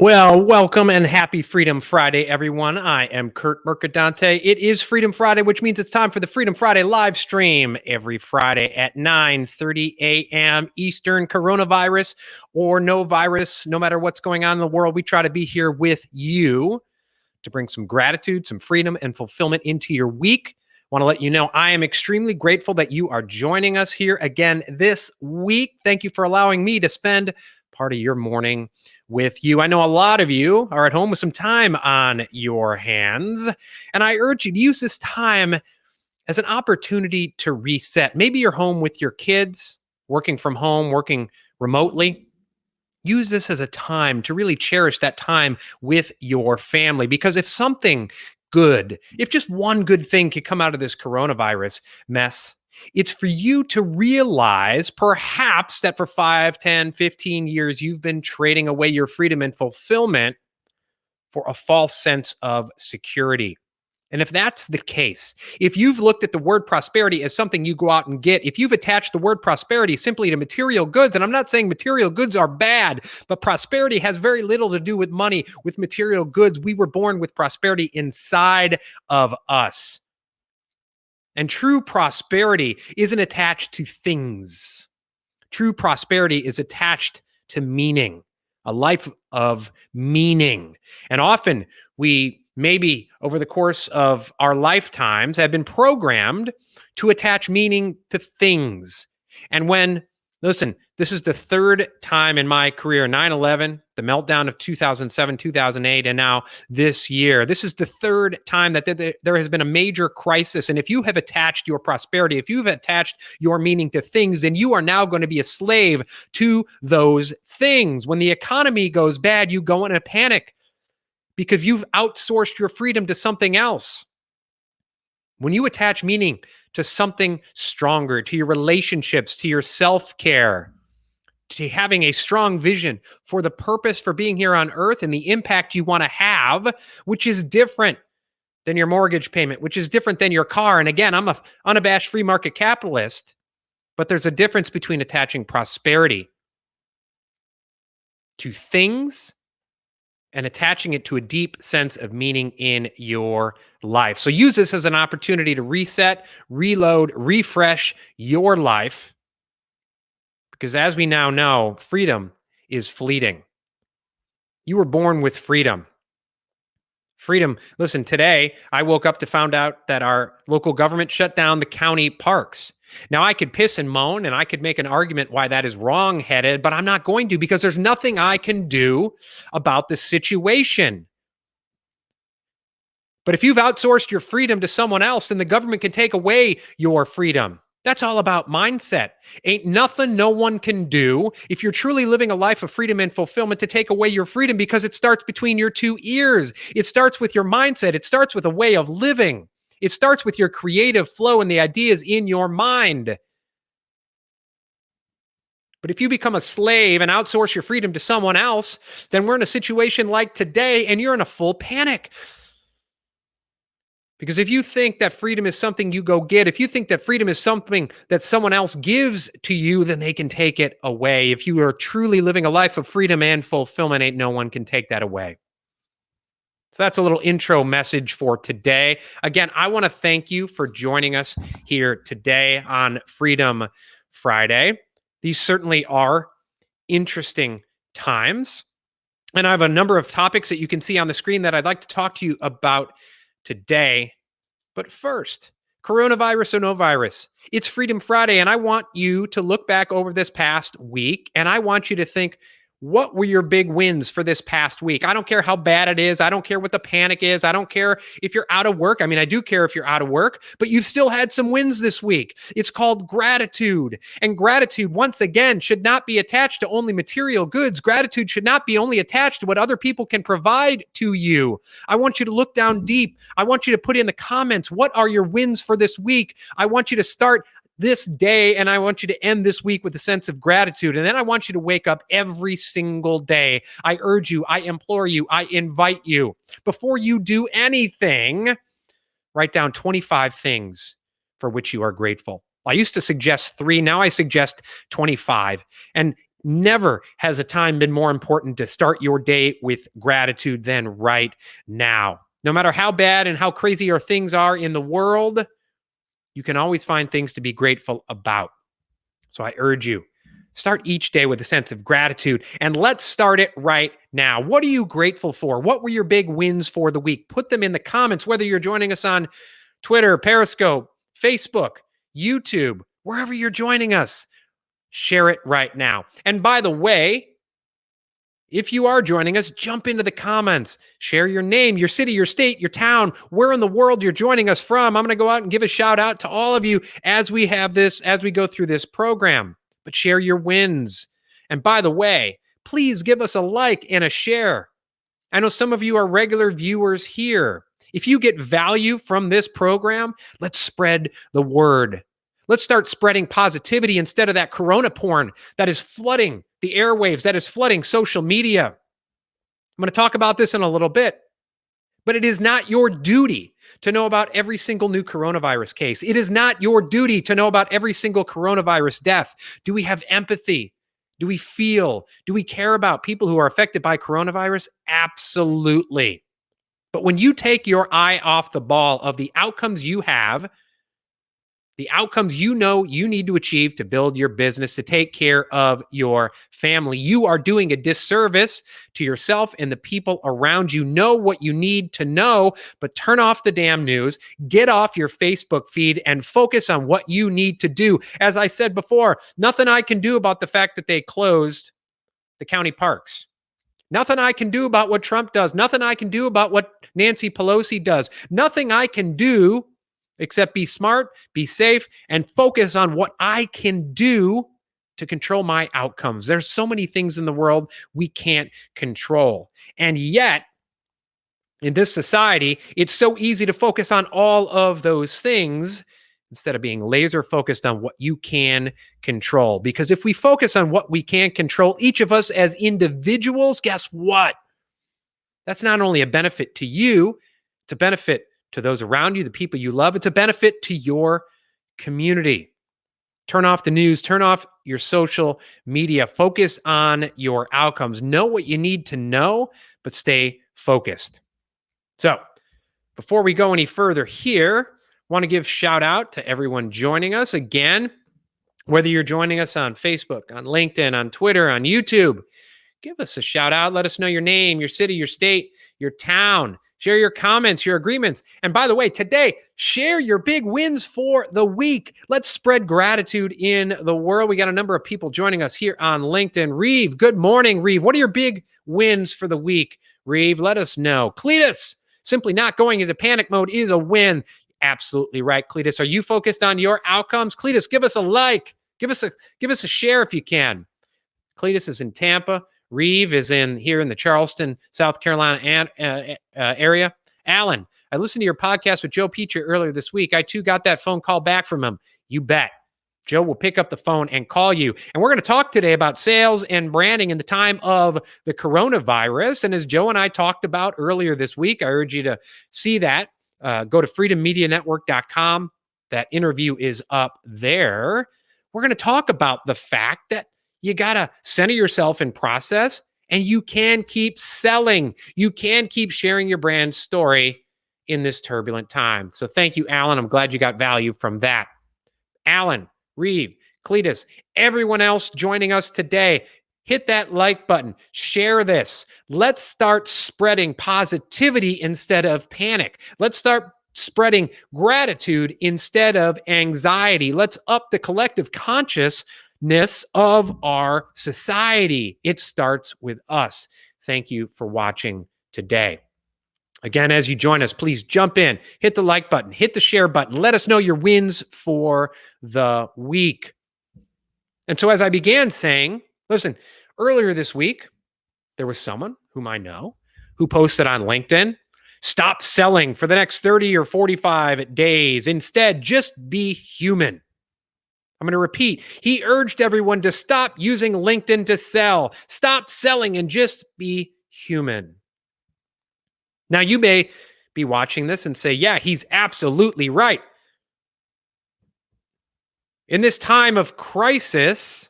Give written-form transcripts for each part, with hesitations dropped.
Well, welcome and happy Freedom Friday, everyone. I am Curt Mercadante. It is Freedom Friday, which means it's time for the Freedom Friday live stream every Friday at 9:30 a.m. Eastern. Coronavirus or no virus, no matter what's going on in the world, we try to be here with you to bring some gratitude, some freedom, and fulfillment into your week. I want to let you know I am extremely grateful that you are joining us here again this week. Thank you for allowing me to spend part of your morning with you. I know a lot of you are at home with some time on your hands, and I urge you to use this time as an opportunity to reset. Maybe you're home with your kids, working from home, working remotely. Use this as a time to really cherish that time with your family, because if something good, if just one good thing could come out of this coronavirus mess, it's for you to realize perhaps that for 5, 10, 15 years, you've been trading away your freedom and fulfillment for a false sense of security. And if that's the case, if you've looked at the word prosperity as something you go out and get, if you've attached the word prosperity simply to material goods, and I'm not saying material goods are bad, but prosperity has very little to do with money, with material goods. We were born with prosperity inside of us. And true prosperity isn't attached to things. True prosperity is attached to meaning, a life of meaning. And often we maybe over the course of our lifetimes have been programmed to attach meaning to things. And listen, this is the third time in my career, 9/11, the meltdown of 2007, 2008, and now this year. This is the third time that there has been a major crisis. And if you have attached your prosperity, if you've attached your meaning to things, then you are now going to be a slave to those things. When the economy goes bad, you go in a panic because you've outsourced your freedom to something else. When you attach meaning to something stronger, to your relationships, to your self-care, to having a strong vision for the purpose for being here on earth and the impact you want to have, which is different than your mortgage payment, which is different than your car. And again, I'm an unabashed free market capitalist, but there's a difference between attaching prosperity to things and attaching it to a deep sense of meaning in your life. So use this as an opportunity to reset, reload, refresh your life. Because as we now know, freedom is fleeting. You were born with freedom. Freedom. Listen, today I woke up to find out that our local government shut down the county parks. Now, I could piss and moan and I could make an argument why that is wrong-headed, but I'm not going to, because there's nothing I can do about the situation. But if you've outsourced your freedom to someone else, then the government can take away your freedom. That's all about mindset. Ain't nothing no one can do if you're truly living a life of freedom and fulfillment to take away your freedom, because it starts between your two ears. It starts with your mindset. It starts with a way of living. It starts with your creative flow and the ideas in your mind. But if you become a slave and outsource your freedom to someone else, then we're in a situation like today and you're in a full panic. Because if you think that freedom is something you go get, if you think that freedom is something that someone else gives to you, then they can take it away. If you are truly living a life of freedom and fulfillment, ain't no one can take that away. So that's a little intro message for today. Again, I want to thank you for joining us here today on Freedom Friday. These certainly are interesting times. And I have a number of topics that you can see on the screen that I'd like to talk to you about today. But first, coronavirus or no virus, it's Freedom Friday, and I want you to look back over this past week, and I want you to think, what were your big wins for this past week? I don't care how bad it is. I don't care what the panic is. I don't care if you're out of work. I mean, I do care if you're out of work, but you've still had some wins this week. It's called gratitude. And gratitude, once again, should not be attached to only material goods. Gratitude should not be only attached to what other people can provide to you. I want you to look down deep. I want you to put in the comments, what are your wins for this week? I want you to start this day, and I want you to end this week with a sense of gratitude. And then I want you to wake up every single day. I urge you, I implore you, I invite you, before you do anything, write down 25 things for which you are grateful. I used to suggest 3, now I suggest 25. And Never has a time been more important to start your day with gratitude than right now. No matter how bad and how crazy things are in the world, you can always find things to be grateful about. So I urge you, start each day with a sense of gratitude, and let's start it right now. What are you grateful for? What were your big wins for the week? Put them in the comments, whether you're joining us on Twitter, Periscope, Facebook, YouTube, wherever you're joining us. Share it right now. And by the way, if you are joining us, jump into the comments. Share your name, your city, your state, your town, where in the world you're joining us from. I'm going to go out and give a shout out to all of you as we go through this program. But share your wins. And by the way, please give us a like and a share. I know some of you are regular viewers here. If you get value from this program, let's spread the word. Let's start spreading positivity instead of that corona porn that is flooding the airwaves, that is flooding social media. I'm going to talk about this in a little bit, but it is not your duty to know about every single new coronavirus case. It is not your duty to know about every single coronavirus death. Do we have empathy? Do we feel? Do we care about people who are affected by coronavirus? Absolutely. But when you take your eye off the ball of the outcomes you have, the outcomes you know you need to achieve to build your business, to take care of your family, you are doing a disservice to yourself and the people around you. Know what you need to know, but turn off the damn news, get off your Facebook feed, and focus on what you need to do. As I said before, nothing I can do about the fact that they closed the county parks. Nothing I can do about what Trump does. Nothing I can do about what Nancy Pelosi does. Nothing I can do except be smart, be safe, and focus on what I can do to control my outcomes. There's so many things in the world we can't control. And yet, in this society, it's so easy to focus on all of those things instead of being laser focused on what you can control. Because if we focus on what we can control, each of us as individuals, guess what? That's not only a benefit to you, it's a benefit to those around you, the people you love. It's a benefit to your community. Turn off the news, turn off your social media, focus on your outcomes. Know what you need to know, but stay focused. So before we go any further here, I want to give shout out to everyone joining us again, whether you're joining us on Facebook, on LinkedIn, on Twitter, on YouTube. Give us a shout out. Let us know your name, your city, your state, your town. Share your comments, your agreements. And by the way, today, share your big wins for the week. Let's spread gratitude in the world. We got a number of people joining us here on LinkedIn. Reeve, good morning, Reeve. What are your big wins for the week? Reeve, let us know. Cletus, simply not going into panic mode is a win. Absolutely right, Cletus. Are you focused on your outcomes? Cletus, give us a like. Give us a share if you can. Cletus is in Tampa. Reeve is here in the Charleston, South Carolina area. Alan, I listened to your podcast with Joe Peacher earlier this week. I too got that phone call back from him. You bet. Joe will pick up the phone and call you. And we're going to talk today about sales and branding in the time of the coronavirus. And as Joe and I talked about earlier this week, I urge you to see that. Go to freedommedianetwork.com. That interview is up there. We're going to talk about the fact that you got to center yourself in process, and you can keep selling. You can keep sharing your brand story in this turbulent time. So thank you, Alan. I'm glad you got value from that. Alan, Reeve, Cletus, everyone else joining us today, hit that like button. Share this. Let's start spreading positivity instead of panic. Let's start spreading gratitude instead of anxiety. Let's up the collective consciousness of our society. It starts with us. Thank you for watching today. Again, as you join us, please jump in, hit the like button, hit the share button. Let us know your wins for the week. And so as I began saying, listen, earlier this week, there was someone whom I know who posted on LinkedIn, stop selling for the next 30 or 45 days. Instead, just be human. I'm going to repeat. He urged everyone to stop using LinkedIn to sell. Stop selling and just be human. Now, you may be watching this and say, yeah, he's absolutely right. In this time of crisis,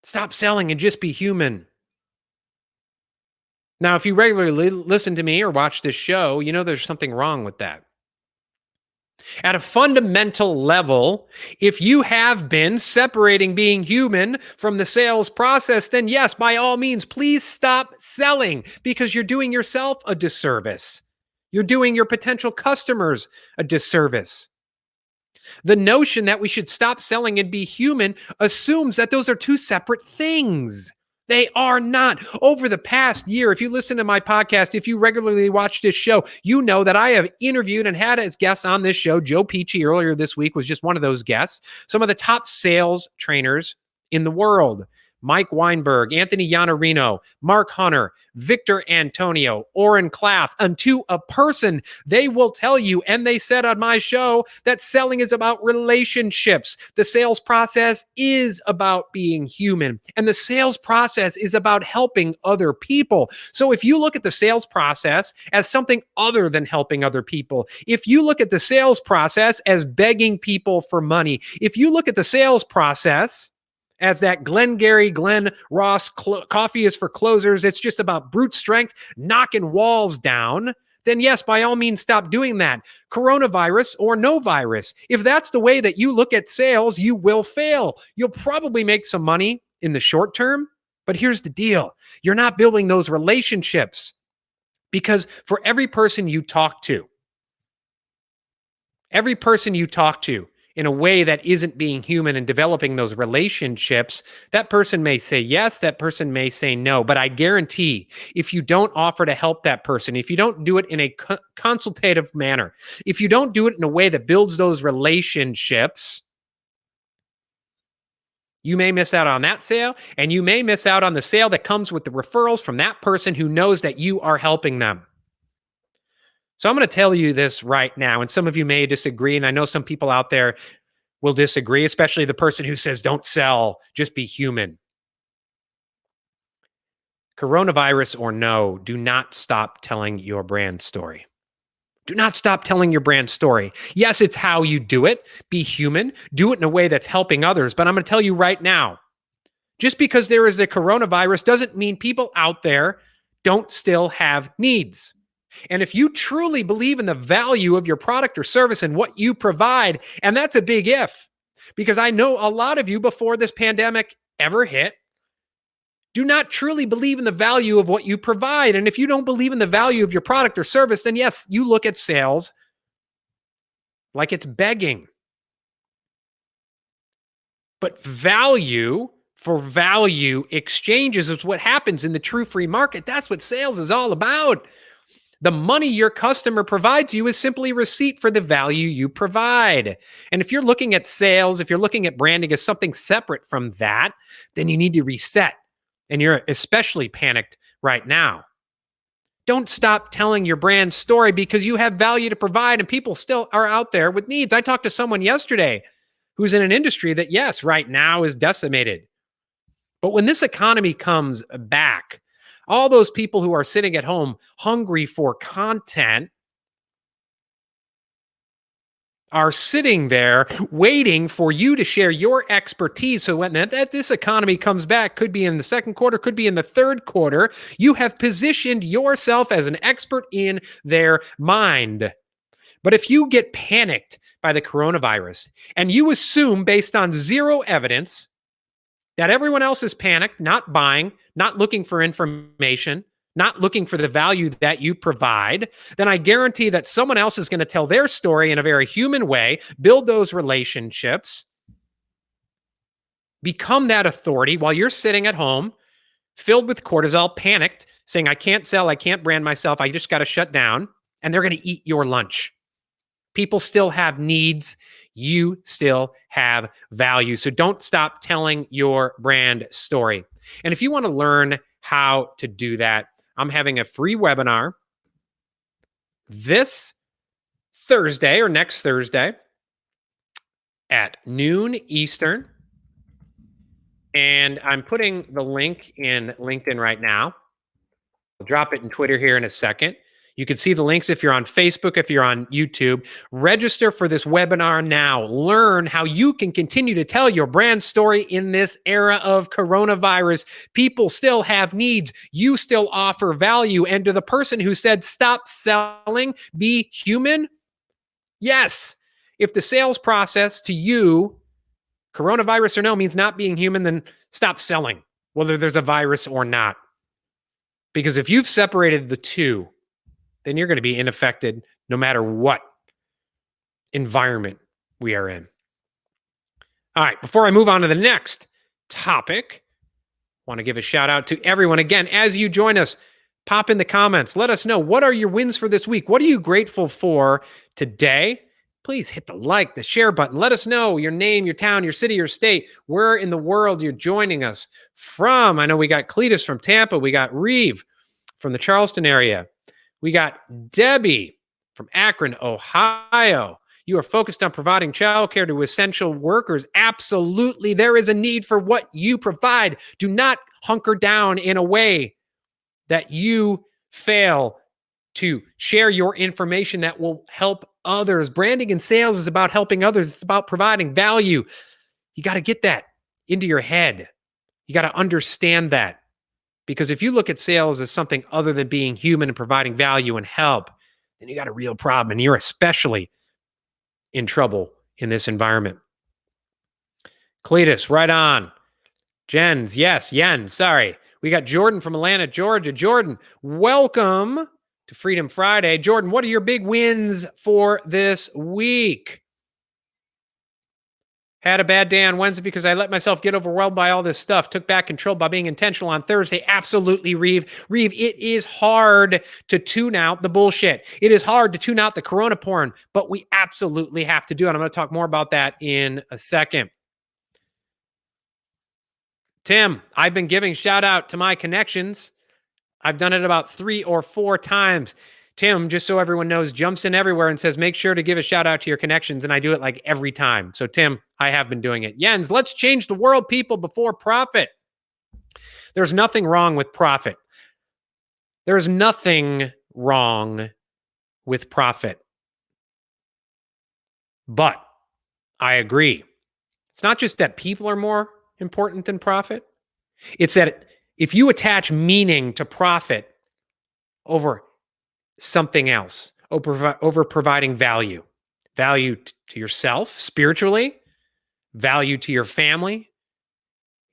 Stop selling and just be human. Now, if you regularly listen to me or watch this show, you know there's something wrong with that. At a fundamental level, if you have been separating being human from the sales process, then yes, by all means, please stop selling because you're doing yourself a disservice. You're doing your potential customers a disservice. The notion that we should stop selling and be human assumes that those are two separate things. They are not. Over the past year, if you listen to my podcast, if you regularly watch this show, you know that I have interviewed and had as guests on this show. Joe Peachy earlier this week was just one of those guests. Some of the top sales trainers in the world. Mike Weinberg, Anthony Iannarino, Mark Hunter, Victor Antonio, Oren Klaff, and to a person, they will tell you, and they said on my show, that selling is about relationships. The sales process is about being human, and the sales process is about helping other people. So if you look at the sales process as something other than helping other people, if you look at the sales process as begging people for money, if you look at the sales process as that Glengarry Glen Ross coffee is for closers, it's just about brute strength, knocking walls down, then yes, by all means, stop doing that. Coronavirus or no virus. If that's the way that you look at sales, you will fail. You'll probably make some money in the short term, but here's the deal. You're not building those relationships because for every person you talk to in a way that isn't being human and developing those relationships, that person may say yes, that person may say no. But I guarantee if you don't offer to help that person, if you don't do it in a consultative manner, if you don't do it in a way that builds those relationships, you may miss out on that sale, and you may miss out on the sale that comes with the referrals from that person who knows that you are helping them. So I'm going to tell you this right now, and some of you may disagree, and I know some people out there will disagree, especially the person who says, don't sell, just be human. Coronavirus or no, do not stop telling your brand story. Do not stop telling your brand story. Yes, it's how you do it. Be human. Do it in a way that's helping others. But I'm going to tell you right now, just because there is a coronavirus doesn't mean people out there don't still have needs. And if you truly believe in the value of your product or service and what you provide, and that's a big if, because I know a lot of you before this pandemic ever hit, do not truly believe in the value of what you provide. And if you don't believe in the value of your product or service, then yes, you look at sales like it's begging. But value for value exchanges is what happens in the true free market. That's what sales is all about. The money your customer provides you is simply a receipt for the value you provide. And if you're looking at sales, if you're looking at branding as something separate from that, then you need to reset. And you're especially panicked right now. Don't stop telling your brand story because you have value to provide and people still are out there with needs. I talked to someone yesterday who's in an industry that, yes, right now is decimated. But when this economy comes back, all those people who are sitting at home hungry for content are sitting there waiting for you to share your expertise. So when this economy comes back, could be in the second quarter, could be in the third quarter, you have positioned yourself as an expert in their mind. But if you get panicked by the coronavirus and you assume based on zero evidence that everyone else is panicked, not buying, not looking for information, not looking for the value that you provide, then I guarantee that someone else is going to tell their story in a very human way, build those relationships, become that authority while you're sitting at home, filled with cortisol, panicked, saying, I can't sell, I can't brand myself, I just got to shut down, and they're going to eat your lunch. People still have needs. You still have value. So don't stop telling your brand story. And if you want to learn how to do that, I'm having a free webinar this Thursday or next Thursday at noon Eastern. And I'm putting the link in LinkedIn right now. I'll drop it in Twitter here in a second. You can see the links if you're on Facebook, if you're on YouTube. Register for this webinar now. Learn how you can continue to tell your brand story in this era of coronavirus. People still have needs. You still offer value. And to the person who said, stop selling, be human. Yes. If the sales process to you, coronavirus or no, means not being human, then stop selling, whether there's a virus or not. Because if you've separated the two, then you're going to be unaffected no matter what environment we are in. All right, before I move on to the next topic, I want to give a shout out to everyone. Again, as you join us, pop in the comments. Let us know, what are your wins for this week? What are you grateful for today? Please hit the like, the share button. Let us know your name, your town, your city, your state, where in the world you're joining us from. I know we got Cletus from Tampa. We got Reeve from the Charleston area. We got Debbie from Akron, Ohio. You are focused on providing childcare to essential workers. Absolutely. There is a need for what you provide. Do not hunker down in a way that you fail to share your information that will help others. Branding and sales is about helping others. It's about providing value. You got to get that into your head. You got to understand that. Because if you look at sales as something other than being human and providing value and help, then you got a real problem. And you're especially in trouble in this environment. Cletus, right on. Jens, yes, Yen, sorry. We got Jordan from Atlanta, Georgia. Jordan, welcome to Freedom Friday. Jordan, what are your big wins for this week? Had a bad day on Wednesday because I let myself get overwhelmed by all this stuff. Took back control by being intentional on Thursday. Absolutely, Reeve. Reeve, it is hard to tune out the bullshit. It is hard to tune out the corona porn, but we absolutely have to do it. I'm going to talk more about that in a second. Tim, I've been giving shout out to my connections. I've done it about 3 or 4 times. Tim, just so everyone knows, jumps in everywhere and says, make sure to give a shout out to your connections. And I do it like every time. So Tim, I have been doing it. Jens, let's change the world, people, before profit. There's nothing wrong with profit. There's nothing wrong with profit. But I agree. It's not just that people are more important than profit. It's that if you attach meaning to profit over something else, over providing value to yourself spiritually, value to your family.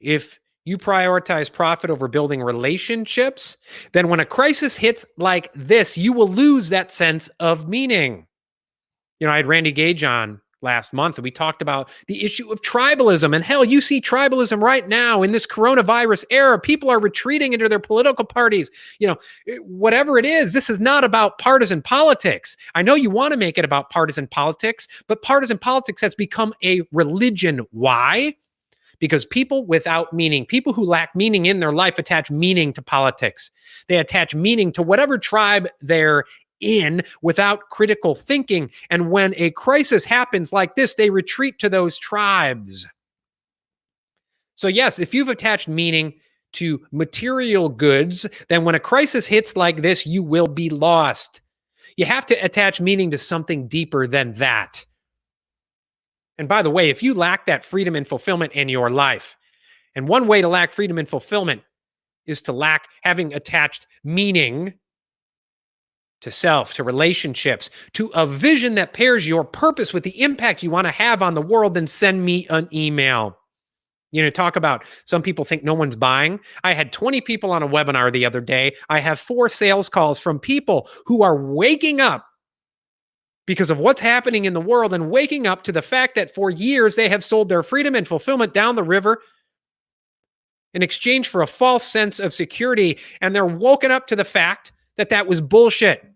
If you prioritize profit over building relationships, then when a crisis hits like this, you will lose that sense of meaning. You know, I had Randy Gage on last month, and we talked about the issue of tribalism. And hell, you see tribalism right now in this coronavirus era. People are retreating into their political parties. You know, whatever it is, this is not about partisan politics. I know you want to make it about partisan politics, but partisan politics has become a religion. Why? Because people without meaning, people who lack meaning in their life, attach meaning to politics. They attach meaning to whatever tribe they're in without critical thinking. And when a crisis happens like this, they retreat to those tribes. So yes, if you've attached meaning to material goods, then when a crisis hits like this, you will be lost. You have to attach meaning to something deeper than that. And by the way, if you lack that freedom and fulfillment in your life, and one way to lack freedom and fulfillment is to lack having attached meaning to self, to relationships, to a vision that pairs your purpose with the impact you want to have on the world, then send me an email. You know, talk about some people think no one's buying. I had 20 people on a webinar the other day. I have 4 sales calls from people who are waking up because of what's happening in the world and waking up to the fact that for years they have sold their freedom and fulfillment down the river in exchange for a false sense of security. And they're woken up to the fact that that was bullshit.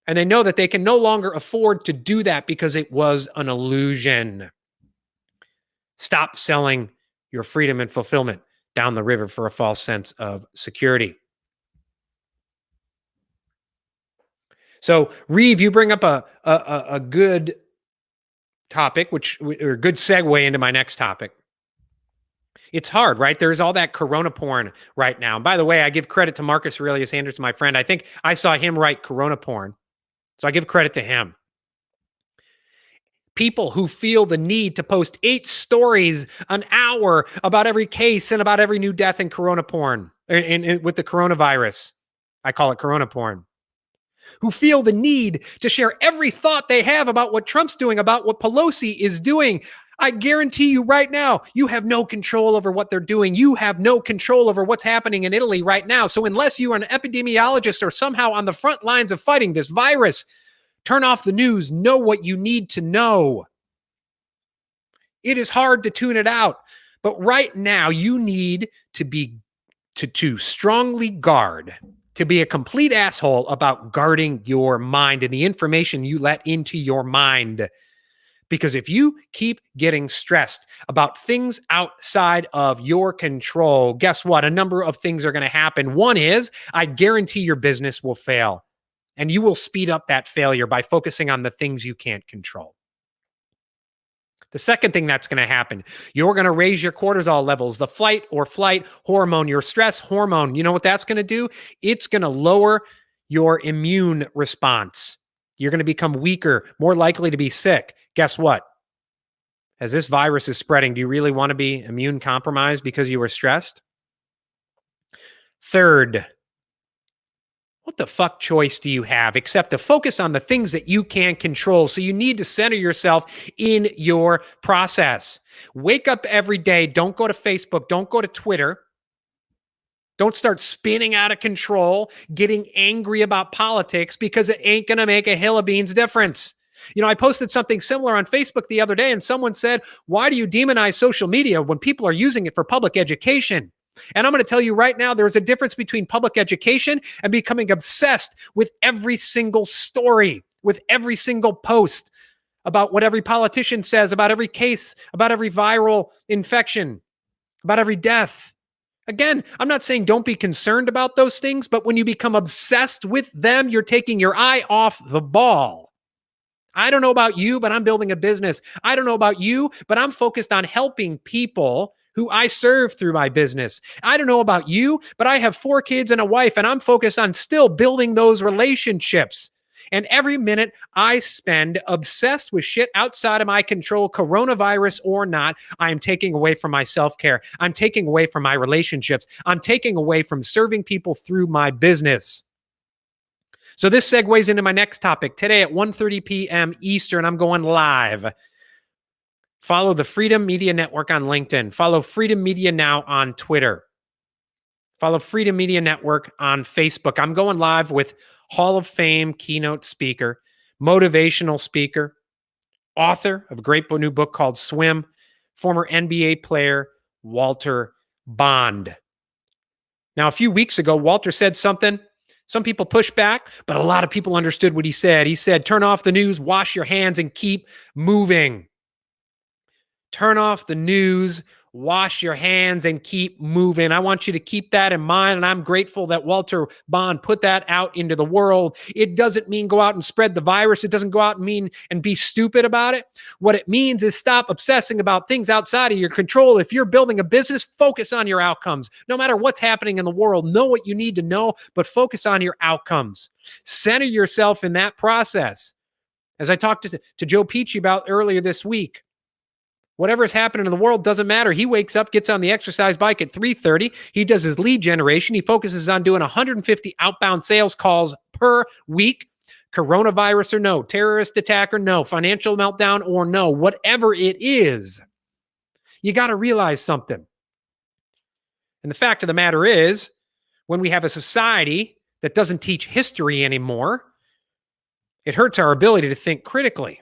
And they know that they can no longer afford to do that because it was an illusion. Stop selling your freedom and fulfillment down the river for a false sense of security. So, Reeve, you bring up a good topic, or a good segue into my next topic. It's hard, right? There's all that Corona porn right now. And by the way, I give credit to Marcus Aurelius Anderson, my friend. I think I saw him write Corona porn. So I give credit to him. People who feel the need to post 8 stories an hour about every case and about every new death in Corona porn, with the coronavirus. I call it Corona porn. Who feel the need to share every thought they have about what Trump's doing, about what Pelosi is doing. I guarantee you right now, you have no control over what they're doing. You have no control over what's happening in Italy right now. So unless you are an epidemiologist or somehow on the front lines of fighting this virus, turn off the news, know what you need to know. It is hard to tune it out, but right now you need to be to strongly guard, to be a complete asshole about guarding your mind and the information you let into your mind. Because if you keep getting stressed about things outside of your control, guess what? A number of things are going to happen. One is, I guarantee your business will fail. And you will speed up that failure by focusing on the things you can't control. The second thing that's going to happen, you're going to raise your cortisol levels, the fight or flight hormone, your stress hormone. You know what that's going to do? It's going to lower your immune response. You're going to become weaker, more likely to be sick. Guess what? As this virus is spreading, do you really want to be immune compromised because you were stressed? Third, what the fuck choice do you have except to focus on the things that you can control? So you need to center yourself in your process. Wake up every day. Don't go to Facebook. Don't go to Twitter. Don't start spinning out of control, getting angry about politics, because it ain't going to make a hill of beans difference. You know, I posted something similar on Facebook the other day, and someone said, why do you demonize social media when people are using it for public education? And I'm going to tell you right now, there's a difference between public education and becoming obsessed with every single story, with every single post about what every politician says, about every case, about every viral infection, about every death. Again, I'm not saying don't be concerned about those things, but when you become obsessed with them, you're taking your eye off the ball. I don't know about you, but I'm building a business. I don't know about you, but I'm focused on helping people who I serve through my business. I don't know about you, but I have 4 kids and a wife, and I'm focused on still building those relationships. And every minute I spend obsessed with shit outside of my control, coronavirus or not, I am taking away from my self-care. I'm taking away from my relationships. I'm taking away from serving people through my business. So this segues into my next topic. Today at 1:30 p.m. Eastern, I'm going live. Follow the Freedom Media Network on LinkedIn. Follow Freedom Media Now on Twitter. Follow Freedom Media Network on Facebook. I'm going live with Hall of Fame keynote speaker, motivational speaker, author of a great new book called Swim, former NBA player Walter Bond. Now, a few weeks ago, Walter said something. Some people pushed back, but a lot of people understood what he said. He said, turn off the news, wash your hands, and keep moving. Turn off the news, wash your hands, and keep moving. I want you to keep that in mind, and I'm grateful that Walter Bond put that out into the world. It doesn't mean go out and spread the virus. It doesn't go out and mean and be stupid about it. What it means is stop obsessing about things outside of your control. If you're building a business, focus on your outcomes. No matter what's happening in the world, know what you need to know, but focus on your outcomes. Center yourself in that process. As I talked to Joe Peachy about earlier this week, whatever is happening in the world doesn't matter. He wakes up, gets on the exercise bike at 3:30. He does his lead generation. He focuses on doing 150 outbound sales calls per week. Coronavirus or no, terrorist attack or no, financial meltdown or no, whatever it is, you got to realize something. And the fact of the matter is, when we have a society that doesn't teach history anymore, it hurts our ability to think critically.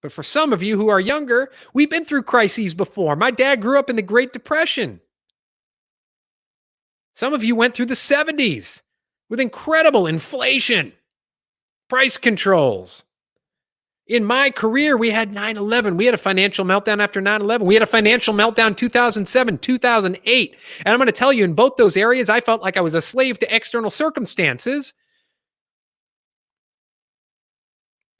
But for some of you who are younger, we've been through crises before. My dad grew up in the Great Depression. Some of you went through the 70s with incredible inflation, price controls. In my career, we had 9/11. We had a financial meltdown after 9/11. We had a financial meltdown 2007, 2008. And I'm going to tell you, in both those areas, I felt like I was a slave to external circumstances.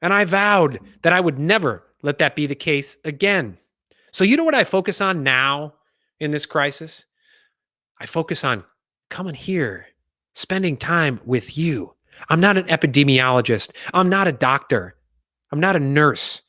And I vowed that I would never let that be the case again. So you know what I focus on now in this crisis? I focus on coming here, spending time with you. I'm not an epidemiologist. I'm not a doctor. I'm not a nurse.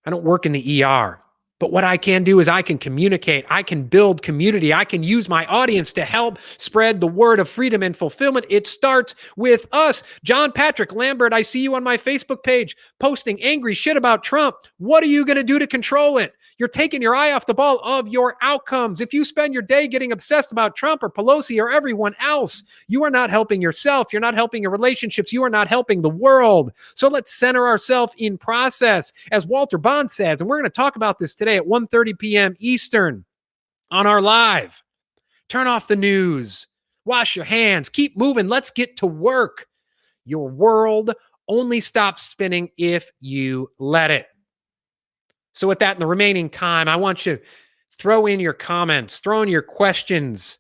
I don't work in the ER. But what I can do is I can communicate. I can build community. I can use my audience to help spread the word of freedom and fulfillment. It starts with us. John Patrick Lambert, I see you on my Facebook page posting angry shit about Trump. What are you going to do to control it? You're taking your eye off the ball of your outcomes. If you spend your day getting obsessed about Trump or Pelosi or everyone else, you are not helping yourself. You're not helping your relationships. You are not helping the world. So let's center ourselves in process, as Walter Bond says. And we're going to talk about this today at 1:30 p.m. Eastern on our live. Turn off the news. Wash your hands. Keep moving. Let's get to work. Your world only stops spinning if you let it. So with that, in the remaining time, I want you to throw in your comments, throw in your questions.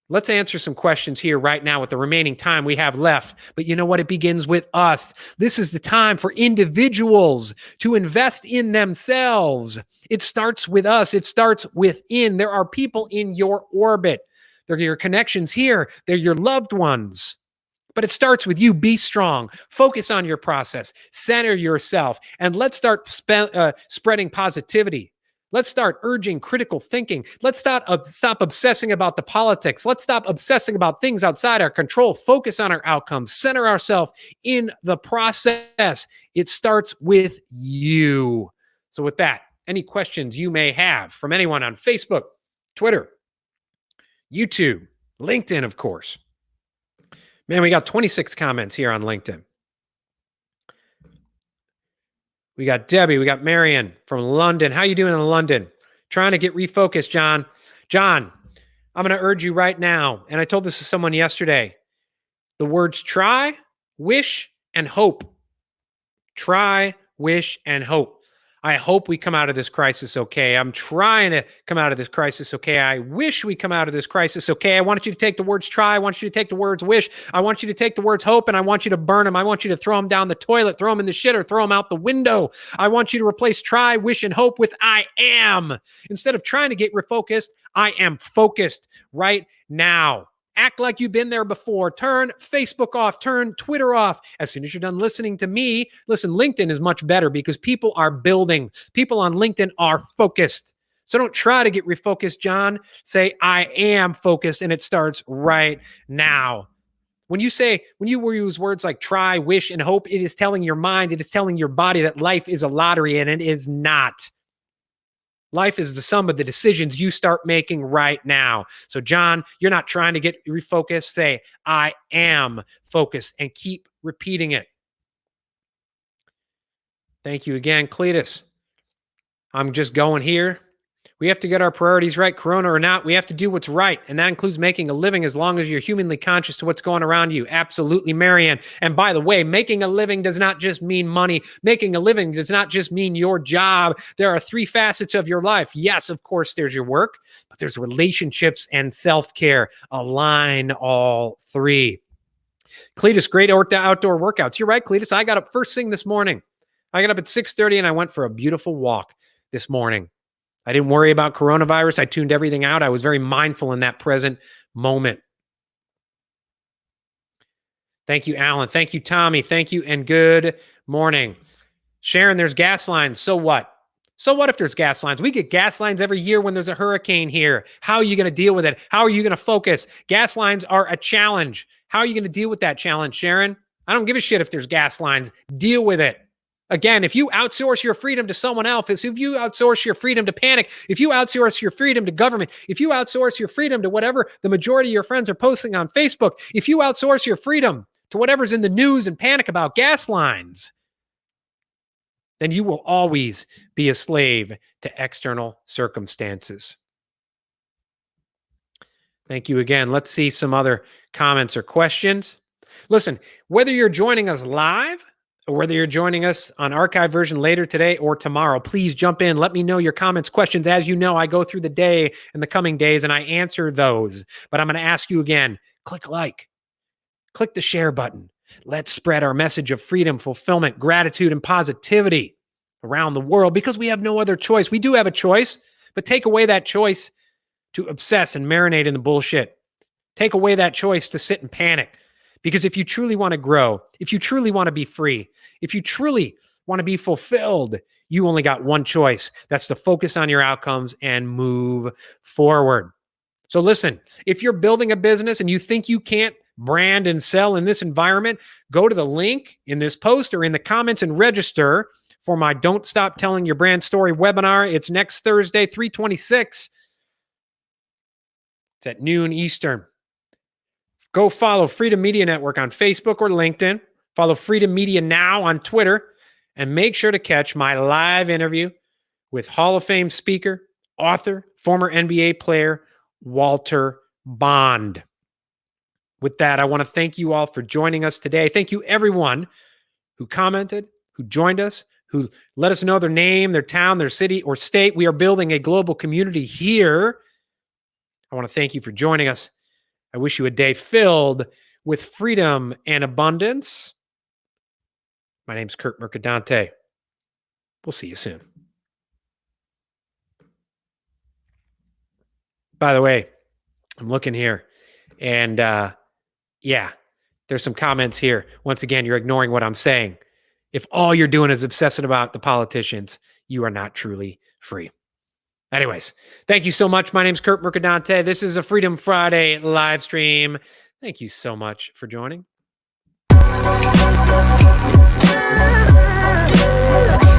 Let's answer some questions here right now with the remaining time we have left. But you know what? It begins with us. This is the time for individuals to invest in themselves. It starts with us. It starts within. There are people in your orbit. They're your connections here. They're your loved ones. But it starts with you. Be strong. Focus on your process. Center yourself. And let's start spreading positivity. Let's start urging critical thinking. Let's stop obsessing about the politics. Let's stop obsessing about things outside our control. Focus on our outcomes. Center ourselves in the process. It starts with you. So with that, any questions you may have from anyone on Facebook, Twitter, YouTube, LinkedIn, of course. Man, we got 26 comments here on LinkedIn. We got Debbie. We got Marion from London. How you doing in London? Trying to get refocused, John. John, I'm going to urge you right now, and I told this to someone yesterday, the words try, wish, and hope. Try, wish, and hope. I hope we come out of this crisis okay. I'm trying to come out of this crisis okay. I wish we come out of this crisis okay. I want you to take the words try. I want you to take the words wish. I want you to take the words hope, and I want you to burn them. I want you to throw them down the toilet, throw them in the shitter, throw them out the window. I want you to replace try, wish, and hope with I am. Instead of trying to get refocused, I am focused right now. Act like you've been there before. Turn Facebook off. Turn Twitter off. As soon as you're done listening to me, listen, LinkedIn is much better because people are building. People on LinkedIn are focused. So don't try to get refocused, John. Say, I am focused, and it starts right now. When you use words like try, wish, and hope, it is telling your mind, it is telling your body that life is a lottery, and it is not. Life is the sum of the decisions you start making right now. So, John, you're not trying to get refocused. Say, I am focused, and keep repeating it. Thank you again, Cletus. I'm just going here. We have to get our priorities right, Corona or not. We have to do what's right, and that includes making a living as long as you're humanly conscious to what's going around you. Absolutely, Marianne. And by the way, making a living does not just mean money. Making a living does not just mean your job. There are three facets of your life. Yes, of course, there's your work, but there's relationships and self-care. Align all three. Cletus, great outdoor workouts. You're right, Cletus. I got up first thing this morning. I got up at 6:30 and I went for a beautiful walk this morning. I didn't worry about coronavirus. I tuned everything out. I was very mindful in that present moment. Thank you, Alan. Thank you, Tommy. Thank you, and good morning. Sharon, there's gas lines. So what? So what if there's gas lines? We get gas lines every year when there's a hurricane here. How are you going to deal with it? How are you going to focus? Gas lines are a challenge. How are you going to deal with that challenge, Sharon? I don't give a shit if there's gas lines. Deal with it. Again, if you outsource your freedom to someone else, if you outsource your freedom to panic, if you outsource your freedom to government, if you outsource your freedom to whatever the majority of your friends are posting on Facebook, if you outsource your freedom to whatever's in the news and panic about gas lines, then you will always be a slave to external circumstances. Thank you again. Let's see some other comments or questions. Listen, whether you're joining us live, or whether you're joining us on archive version later today or tomorrow, please jump in. Let me know your comments, questions. As you know, I go through the day in the coming days and I answer those. But I'm going to ask you again, click like, click the share button. Let's spread our message of freedom, fulfillment, gratitude, and positivity around the world because we have no other choice. We do have a choice, but take away that choice to obsess and marinate in the bullshit. Take away that choice to sit and panic. Because if you truly want to grow, if you truly want to be free, if you truly want to be fulfilled, you only got one choice. That's to focus on your outcomes and move forward. So listen, if you're building a business and you think you can't brand and sell in this environment, go to the link in this post or in the comments and register for my Don't Stop Telling Your Brand Story webinar. It's next Thursday, 3/26. It's at noon Eastern. Go follow Freedom Media Network on Facebook or LinkedIn. Follow Freedom Media Now on Twitter. And make sure to catch my live interview with Hall of Fame speaker, author, former NBA player, Walter Bond. With that, I want to thank you all for joining us today. Thank you, everyone who commented, who joined us, who let us know their name, their town, their city, or state. We are building a global community here. I want to thank you for joining us. I wish you a day filled with freedom and abundance. My name's Curt Mercadante. We'll see you soon. By the way, I'm looking here, and yeah, there's some comments here. Once again, you're ignoring what I'm saying. If all you're doing is obsessing about the politicians, you are not truly free. Anyways, thank you so much. My name's Curt Mercadante. This is a Freedom Friday live stream. Thank you so much for joining.